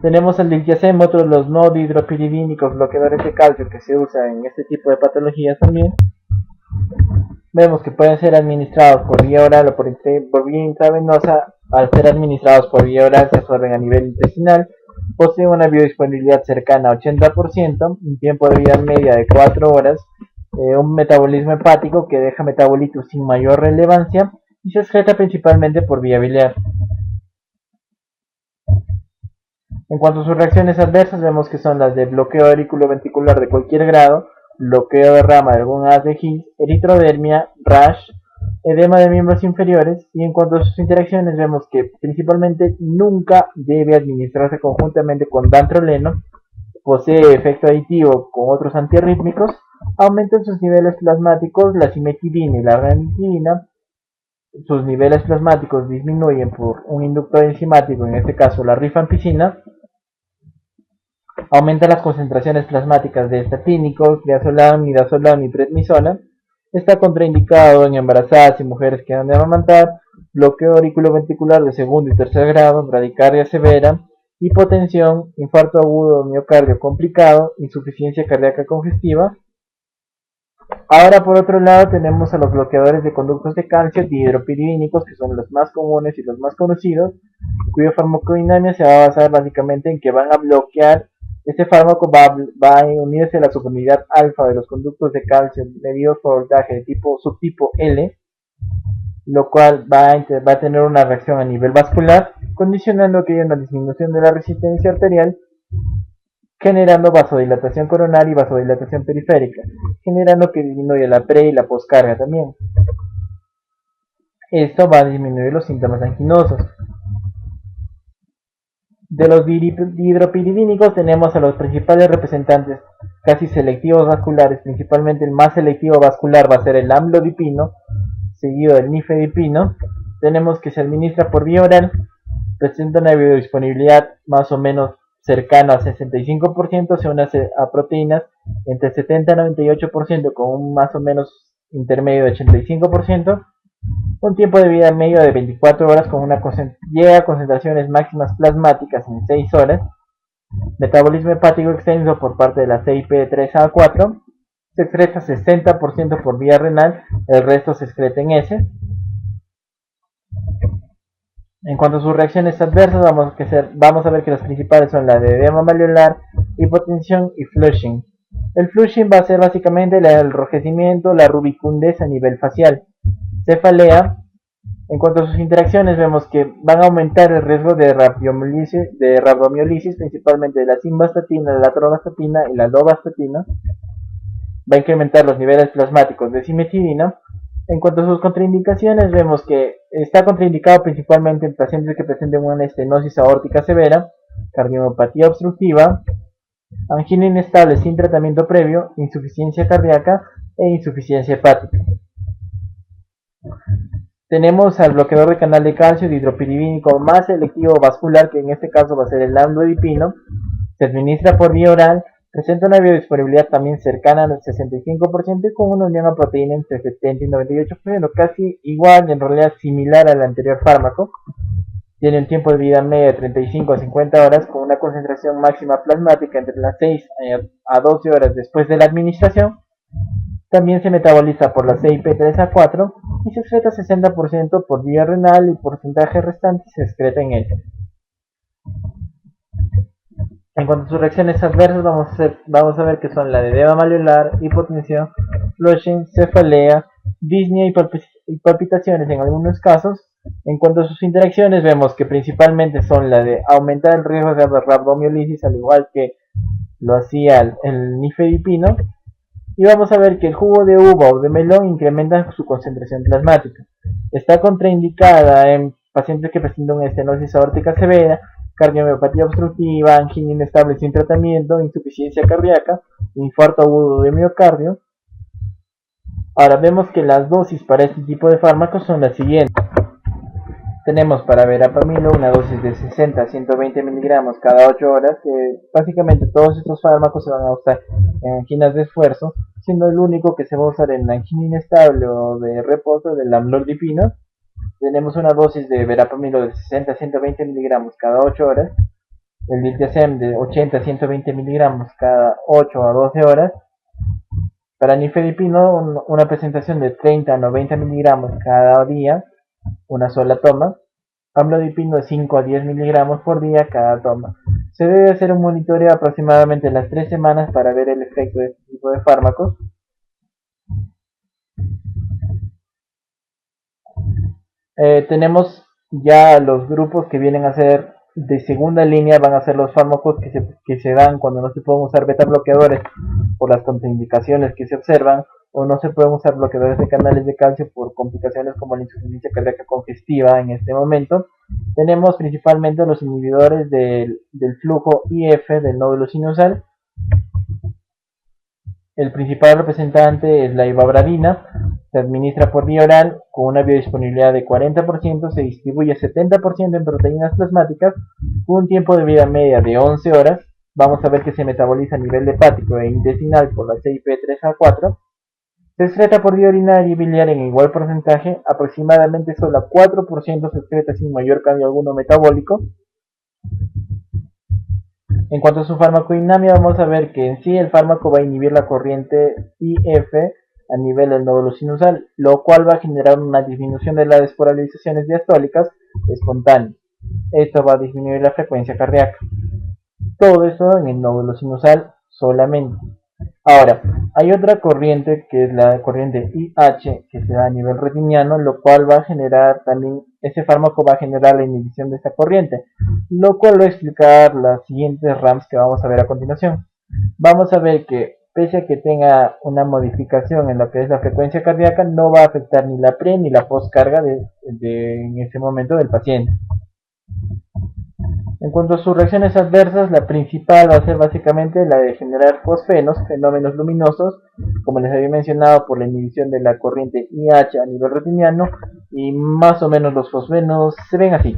Tenemos el diltiazem, otro de los no dihidropiridínicos bloqueadores de calcio que se usa en este tipo de patologías también. Vemos que pueden ser administrados por vía oral o por vía intravenosa. Al ser administrados por vía oral se absorben a nivel intestinal, poseen una biodisponibilidad cercana a 80%, un tiempo de vida media de 4 horas, un metabolismo hepático que deja metabolitos sin mayor relevancia y se excreta principalmente por vía biliar. En cuanto a sus reacciones adversas, vemos que son las de bloqueo auriculoventricular de cualquier grado, bloqueo de rama de algún haz de His, eritrodermia, rash, edema de miembros inferiores, y en cuanto a sus interacciones vemos que principalmente nunca debe administrarse conjuntamente con dantroleno, posee efecto aditivo con otros antiarrítmicos, aumentan sus niveles plasmáticos, la cimetidina y la ranitidina, sus niveles plasmáticos disminuyen por un inductor enzimático, en este caso la rifampicina, aumenta las concentraciones plasmáticas de estatínicos, triazolam, midazolam y prednisona. Está contraindicado en embarazadas y mujeres que han de amamantar, bloqueo auriculoventricular de segundo y tercer grado, bradicardia severa, hipotensión, infarto agudo miocardio complicado, insuficiencia cardíaca congestiva. Ahora por otro lado tenemos a los bloqueadores de conductos de calcio dihidropiridínicos, que son los más comunes y los más conocidos, cuya farmacodinámica se va a basar básicamente en que van a bloquear. Este fármaco va a unirse a la subunidad alfa de los conductos de calcio medidos por voltaje de subtipo L, lo cual va a tener una reacción a nivel vascular, condicionando que haya una disminución de la resistencia arterial, generando vasodilatación coronaria y vasodilatación periférica, generando que disminuya la pre y la poscarga también. Esto va a disminuir los síntomas anginosos. De los dihidropiridínicos tenemos a los principales representantes casi selectivos vasculares, principalmente el más selectivo vascular va a ser el amlodipino, seguido del nifedipino. Tenemos que se administra por vía oral, presenta una biodisponibilidad más o menos cercana a 65%, se une a proteínas entre 70 y 98%, con un más o menos intermedio de 85%. Un tiempo de vida medio de 24 horas con llega a concentraciones máximas plasmáticas en 6 horas. Metabolismo hepático extenso por parte de la CIP de 3 a 4. Se excreta 60% por vía renal, el resto se excreta en heces. En cuanto a sus reacciones adversas, vamos a ver que las principales son la de edema malleolar, hipotensión y flushing. El flushing va a ser básicamente el enrojecimiento, la rubicundez a nivel facial. Cefalea. En cuanto a sus interacciones, vemos que van a aumentar el riesgo de rabdomiolisis, principalmente de la simvastatina, la atorvastatina y la lovastatina. Va a incrementar los niveles plasmáticos de cimetidina. En cuanto a sus contraindicaciones, vemos que está contraindicado principalmente en pacientes que presenten una estenosis aórtica severa, cardiomopatía obstructiva, angina inestable sin tratamiento previo, insuficiencia cardíaca e insuficiencia hepática. Tenemos al bloqueador de canal de calcio dihidropiridínico más selectivo vascular, que en este caso va a ser el amlodipino. Se administra por vía oral, presenta una biodisponibilidad también cercana al 65% con una unión a proteína entre 70 y 98%, casi igual, en realidad similar al anterior fármaco. Tiene un tiempo de vida media de 35 a 50 horas con una concentración máxima plasmática entre las 6 a 12 horas después de la administración. También se metaboliza por la CYP3 a 4 y se excreta 60% por vía renal y el porcentaje restante se excreta en heces. En cuanto a sus reacciones adversas, vamos a ver que son la de edema malleolar, hipotensión, flushing, cefalea, disnea y palpitaciones en algunos casos. En cuanto a sus interacciones, vemos que principalmente son la de aumentar el riesgo de rabdomiolisis, al igual que lo hacía el nifedipino. Y vamos a ver que el jugo de uva o de melón incrementa su concentración plasmática. Está contraindicada en pacientes que presentan una estenosis aórtica severa, cardiomopatía obstructiva, angina inestable sin tratamiento, insuficiencia cardíaca, infarto agudo de miocardio. Ahora vemos que las dosis para este tipo de fármacos son las siguientes. Tenemos para verapamilo una dosis de 60 a 120 miligramos cada 8 horas, que básicamente todos estos fármacos se van a usar en anginas de esfuerzo, siendo el único que se va a usar en angina inestable o de reposo del amlodipino. Tenemos una dosis de verapamilo de 60 a 120 miligramos cada 8 horas. el diltiazem de 80 a 120 miligramos cada 8 a 12 horas. Para nifedipino, una presentación de 30 a 90 miligramos cada día, una sola toma. Amlodipino de 5 a 10 miligramos por día cada toma. Se debe hacer un monitoreo aproximadamente las 3 semanas para ver el efecto de este tipo de fármacos. Tenemos ya los grupos que vienen a ser de segunda línea, van a ser los fármacos que se dan cuando no se pueden usar beta bloqueadores por las contraindicaciones que se observan, o no se pueden usar bloqueadores de canales de calcio por complicaciones como la insuficiencia cardíaca congestiva en este momento. Tenemos principalmente los inhibidores del flujo IF del nódulo sinusal. El principal representante es la ivabradina. Se administra por vía oral con una biodisponibilidad de 40%, se distribuye 70% en proteínas plasmáticas con un tiempo de vida media de 11 horas. Vamos a ver que se metaboliza a nivel hepático e intestinal por la CYP3A4. Se excreta por vía urinaria y biliar en igual porcentaje, aproximadamente solo 4% se excreta sin mayor cambio alguno metabólico. En cuanto a su farmacodinamia, vamos a ver que en sí el fármaco va a inhibir la corriente IF a nivel del nódulo sinusal, lo cual va a generar una disminución de las despolarizaciones diastólicas espontáneas. Esto va a disminuir la frecuencia cardíaca. Todo eso en el nódulo sinusal solamente. Ahora, hay otra corriente que es la corriente IH que se da a nivel retiniano, lo cual va a generar también, ese fármaco va a generar la inhibición de esta corriente, lo cual va a explicar las siguientes RAMs que vamos a ver a continuación. Vamos a ver que pese a que tenga una modificación en lo que es la frecuencia cardíaca, no va a afectar ni la pre ni la postcarga en ese momento del paciente. En cuanto a sus reacciones adversas, la principal va a ser básicamente la de generar fosfenos, fenómenos luminosos, como les había mencionado, por la inhibición de la corriente IH a nivel retiniano, y más o menos los fosfenos se ven así.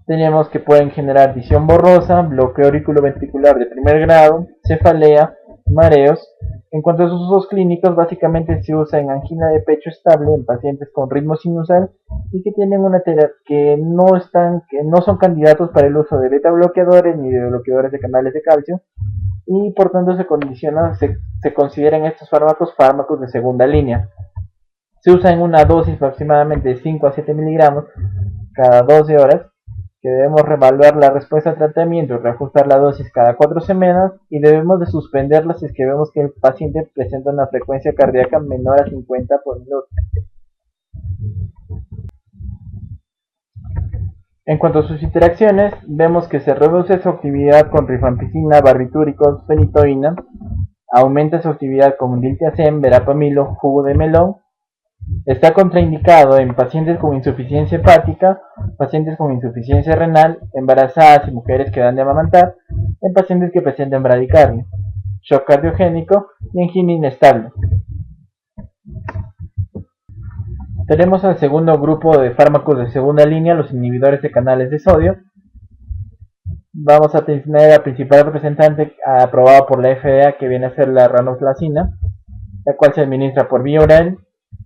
Tenemos que pueden generar visión borrosa, bloqueo auriculoventricular de primer grado, cefalea, mareos. En cuanto a sus usos clínicos, básicamente se usa en angina de pecho estable en pacientes con ritmo sinusal y que tienen una terapia que no son candidatos para el uso de beta bloqueadores ni de bloqueadores de canales de calcio, y por tanto se consideran estos fármacos de segunda línea. Se usa en una dosis aproximadamente de 5 a 7 miligramos cada 12 horas, que debemos reevaluar la respuesta al tratamiento y reajustar la dosis cada 4 semanas, y debemos de suspenderla si es que vemos que el paciente presenta una frecuencia cardíaca menor a 50 por minuto. En cuanto a sus interacciones, vemos que se reduce su actividad con rifampicina, barbitúricos, fenitoína, aumenta su actividad con diltiazem, verapamilo, jugo de melón. Está contraindicado en pacientes con insuficiencia hepática, pacientes con insuficiencia renal, embarazadas y mujeres que dan de amamantar, en pacientes que presentan bradicardia, shock cardiogénico y angina inestable. Tenemos al segundo grupo de fármacos de segunda línea, los inhibidores de canales de sodio. Vamos a tener al principal representante aprobado por la FDA, que viene a ser la ranolazina, la cual se administra por vía oral.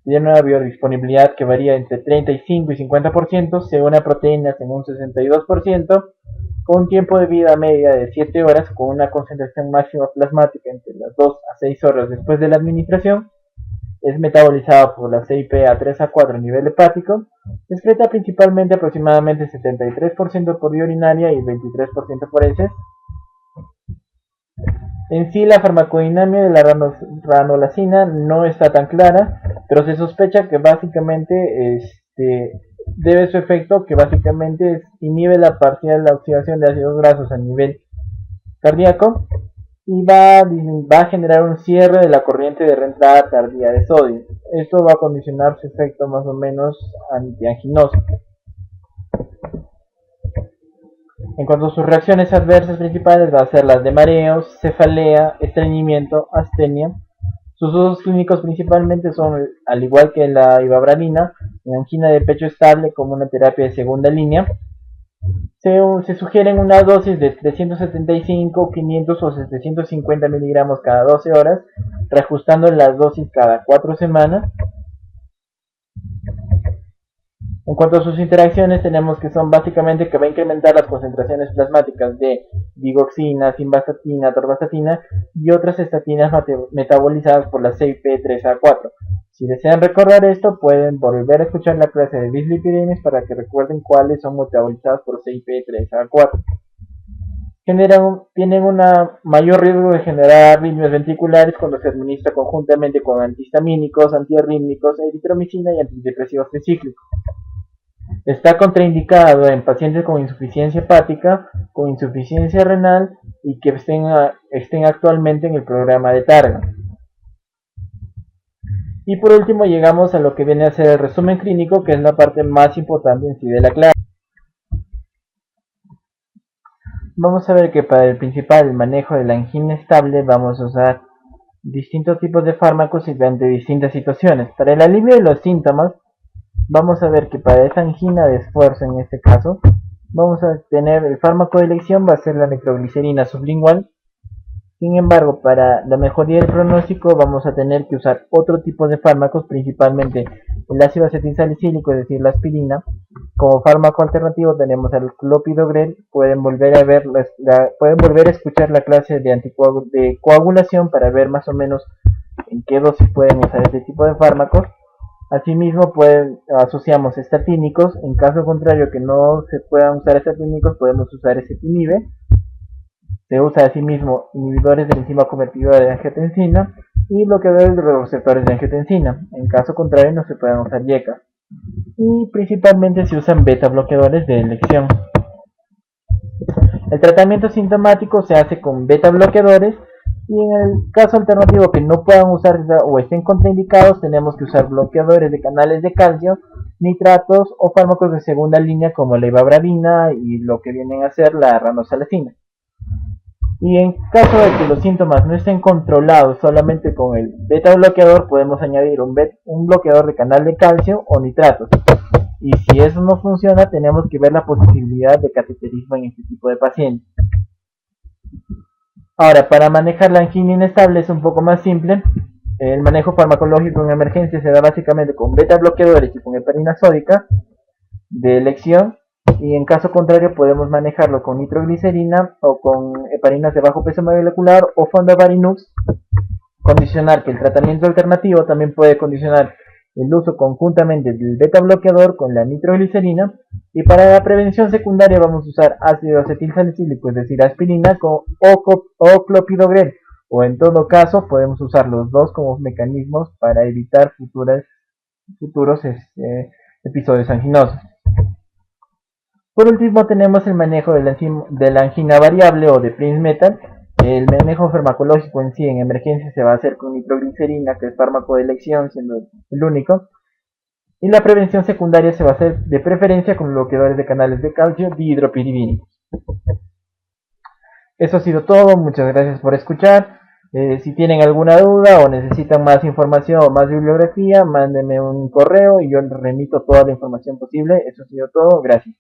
Tiene una biodisponibilidad que varía entre 35 y 50%, según a proteínas en un 62%, con un tiempo de vida media de 7 horas, con una concentración máxima plasmática entre las 2 a 6 horas después de la administración. Es metabolizado por la CYP3A4 a nivel hepático. Se excreta principalmente aproximadamente 73% por vía urinaria y 23% por heces. En sí, la farmacodinamia de la ranolazina no está tan clara, pero se sospecha que básicamente debe su efecto, que básicamente inhibe la parcial oxidación de ácidos grasos a nivel cardíaco, y va a generar un cierre de la corriente de reentrada tardía de sodio. Esto va a condicionar su efecto más o menos antianginoso. En cuanto a sus reacciones adversas principales, va a ser las de mareos, cefalea, estreñimiento, astenia. Sus usos clínicos principalmente son, al igual que la ivabradina, en angina de pecho estable como una terapia de segunda línea. Se sugieren una dosis de 375, 500 o 750 miligramos cada 12 horas, reajustando las dosis cada 4 semanas. En cuanto a sus interacciones, tenemos que son básicamente que va a incrementar las concentraciones plasmáticas de digoxina, simvastatina, atorvastatina y otras estatinas metabolizadas por la CYP3A4. Si desean recordar esto, pueden volver a escuchar la clase de dislipidemias para que recuerden cuáles son metabolizadas por CYP3A4. Tienen un mayor riesgo de generar arritmias ventriculares cuando se administra conjuntamente con antihistamínicos, antiarrítmicos, eritromicina y antidepresivos tricíclicos. Está contraindicado en pacientes con insuficiencia hepática, con insuficiencia renal y que estén actualmente en el programa de Targa. Y por último llegamos a lo que viene a ser el resumen clínico, que es la parte más importante en sí de la clase. Vamos a ver que para el principal manejo de la angina estable vamos a usar distintos tipos de fármacos y ante distintas situaciones. Para el alivio de los síntomas, vamos a ver que para esta angina de esfuerzo en este caso, vamos a tener el fármaco de elección, va a ser la nitroglicerina sublingual. Sin embargo, para la mejoría del pronóstico vamos a tener que usar otro tipo de fármacos, principalmente el ácido acetilsalicílico, es decir, la aspirina. Como fármaco alternativo tenemos el clopidogrel. Pueden volver a escuchar la clase de coagulación para ver más o menos en qué dosis pueden usar este tipo de fármacos. Asimismo, asociamos estatínicos. En caso contrario que no se puedan usar estatínicos, podemos usar ezetimibe. Se usa asimismo inhibidores de la enzima convertidora de angiotensina y bloqueadores de los receptores de angiotensina. En caso contrario, no se pueden usar YECA. Y principalmente se usan beta bloqueadores de elección. El tratamiento sintomático se hace con beta bloqueadores. Y en el caso alternativo que no puedan usar o estén contraindicados, tenemos que usar bloqueadores de canales de calcio, nitratos o fármacos de segunda línea como la ivabradina y lo que vienen a ser la ranosalacina. Y en caso de que los síntomas no estén controlados solamente con el beta bloqueador, podemos añadir un bloqueador de canal de calcio o nitratos. Y si eso no funciona, tenemos que ver la posibilidad de cateterismo en este tipo de pacientes. Ahora, para manejar la angina inestable es un poco más simple. El manejo farmacológico en emergencia se da básicamente con beta bloqueadores y con heparina sódica de elección. Y en caso contrario podemos manejarlo con nitroglicerina o con heparinas de bajo peso molecular o fondaparinux. Condicionar que el tratamiento alternativo también puede condicionar el uso conjuntamente del beta bloqueador con la nitroglicerina. Y para la prevención secundaria vamos a usar ácido acetilsalicílico, es decir, aspirina o clopidogrel. O en todo caso podemos usar los dos como mecanismos para evitar futuros episodios anginosos. Por último tenemos el manejo de la angina variable o de Prince-Metal. El manejo farmacológico en sí en emergencia se va a hacer con nitroglicerina, que es fármaco de elección, siendo el único. Y la prevención secundaria se va a hacer de preferencia con bloqueadores de canales de calcio dihidropiridínicos. Eso ha sido todo, muchas gracias por escuchar. Si tienen alguna duda o necesitan más información o más bibliografía, mándenme un correo y yo les remito toda la información posible. Eso ha sido todo, gracias.